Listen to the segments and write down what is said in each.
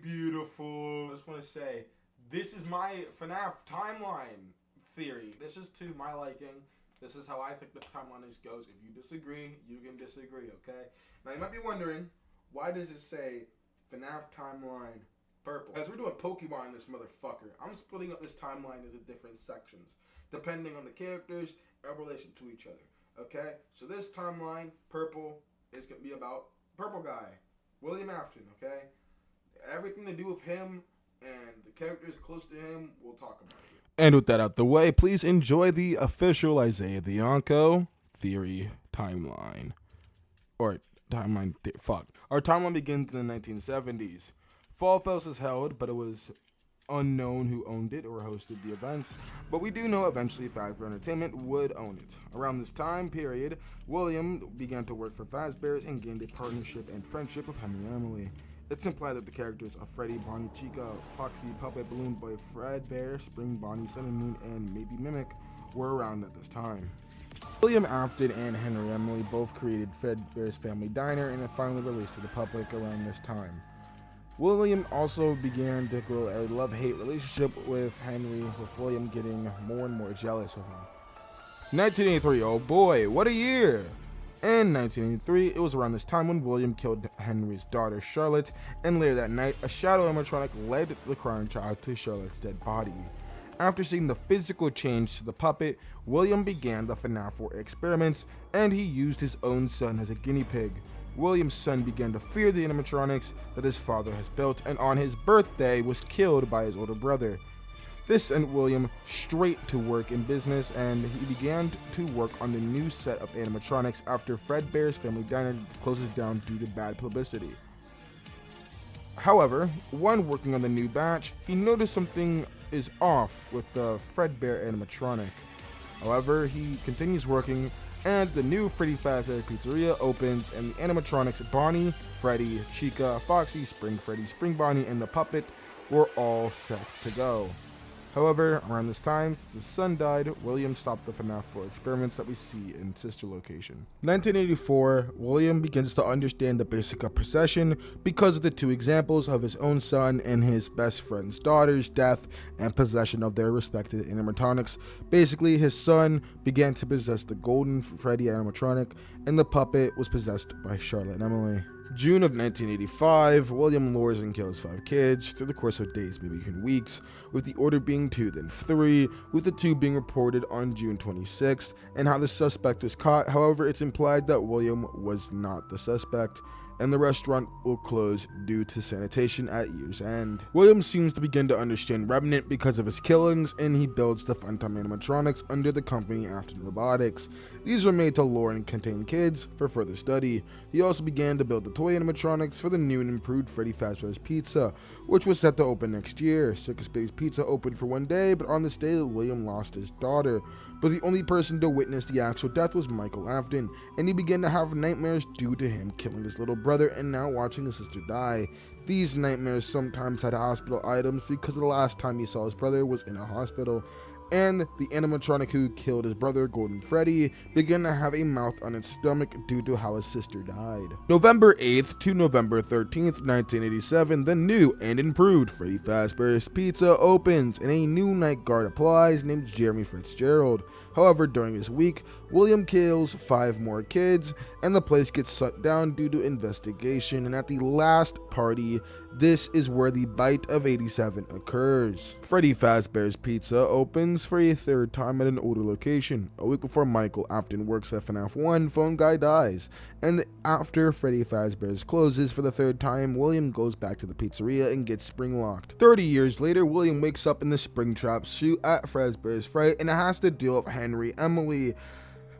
beautiful. I just want to say, this is my FNAF timeline theory. This is to my liking. This is how I think the timeline goes. If you disagree, you can disagree, okay? Now, you might be wondering, why does it say FNAF timeline purple? As we're doing Pokemon in this motherfucker, I'm splitting up this timeline into different sections, depending on the characters in relation to each other, okay? So this timeline, purple, is going to be about purple guy, William Afton, okay? Everything to do with him and the characters close to him, we'll talk about it. And with that out the way, please enjoy the official Isaiah Bianco theory timeline. Or timeline, Our timeline begins in the 1970s. Fall Fest is held, but it was unknown who owned it or hosted the events, but we do know eventually Fazbear Entertainment would own it. Around this time period, William began to work for Fazbear's and gained a partnership and friendship with Henry and Emily. It's implied that the characters of Freddy, Bonnie, Chica, Foxy, Puppet, Balloon Boy, Fredbear, Spring, Bonnie, Sun and Moon, and maybe Mimic were around at this time. William Afton and Henry Emily both created Fredbear's Family Diner and it finally released to the public around this time. William also began to grow a love-hate relationship with Henry, with William getting more and more jealous of him. 1983, oh boy, what a year! In 1983, it was around this time when William killed Henry's daughter Charlotte, and later that night, a shadow animatronic led the crying child to Charlotte's dead body. After seeing the physical change to the puppet, William began the FNAF 4 experiments, and he used his own son as a guinea pig. William's son began to fear the animatronics that his father has built, and on his birthday was killed by his older brother. This sent William straight to work in business, and he began to work on the new set of animatronics after Fredbear's Family Diner closes down due to bad publicity. However, when working on the new batch, he noticed something is off with the Fredbear animatronic. However, he continues working, and the new Freddy Fazbear Pizzeria opens, and the animatronics Bonnie, Freddy, Chica, Foxy, Spring Freddy, Spring Bonnie, and the puppet were all set to go. However, around this time, since his son died, William stopped the FNAF 4 experiments that we see in sister location. 1984, William begins to understand the basic of possession because of the two examples of his own son and his best friend's daughter's death and possession of their respective animatronics. Basically, his son began to possess the golden Freddy animatronic, and the puppet was possessed by Charlotte and Emily. June of 1985, William lures and kills 5 kids through the course of days, maybe even weeks, with the order being 2 then 3, with the 2 being reported on June 26th, and how the suspect was caught. However, it's implied that William was not the suspect, and the restaurant will close due to sanitation at year's end. William seems to begin to understand Revenant because of his killings, and he builds the Funtime animatronics under the company Afton Robotics. These were made to lure and contain kids for further study. He also began to build the toy animatronics for the new and improved Freddy Fazbear's Pizza, which was set to open next year. Circus Baby's Pizza opened for one day, but on this day, William lost his daughter. But the only person to witness the actual death was Michael Afton, and he began to have nightmares due to him killing his little brother and now watching his sister die. These nightmares sometimes had hospital items because the last time he saw his brother was in a hospital, and the animatronic who killed his brother, Golden Freddy, began to have a mouth on its stomach due to how his sister died. November 8th to November 13th, 1987, the new and improved Freddy Fazbear's Pizza opens, and a new night guard applies named Jeremy Fitzgerald. However, during this week, William kills 5 more kids, and the place gets shut down due to investigation, and at the last party, this is where the bite of 87 occurs. Freddy Fazbear's Pizza opens for a 3rd time at an older location. A week before Michael Afton works at FNAF 1, Phone Guy dies, and after Freddy Fazbear's closes for the 3rd time, William goes back to the pizzeria and gets spring locked. 30 years later, William wakes up in the Springtrap suit at Fazbear's Fright and has to deal with Henry Emily.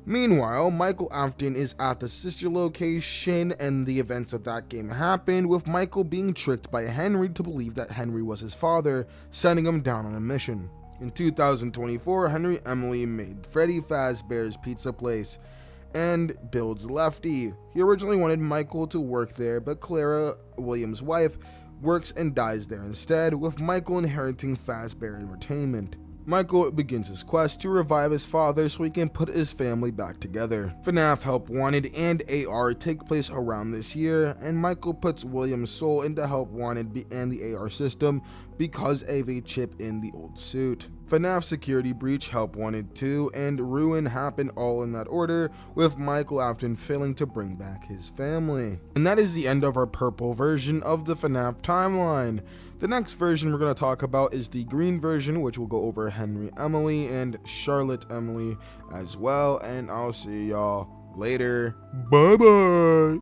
Meanwhile, Michael Afton is at the sister location, and the events of that game happened, with Michael being tricked by Henry to believe that Henry was his father, sending him down on a mission. In 2024, Henry Emily made Freddy Fazbear's Pizza Place and builds Lefty. He originally wanted Michael to work there, but Clara, William's wife, works and dies there instead, with Michael inheriting Fazbear Entertainment. Michael begins his quest to revive his father so he can put his family back together. FNAF Help Wanted and AR take place around this year, and Michael puts William's soul into Help Wanted and the AR system because of a chip in the old suit. FNAF Security Breach, Help Wanted 2, and Ruin happen all in that order, with Michael often failing to bring back his family. And that is the end of our purple version of the FNAF timeline. The next version we're going to talk about is the green version, which will go over Henry Emily and Charlotte Emily as well, and I'll see y'all later. Bye bye!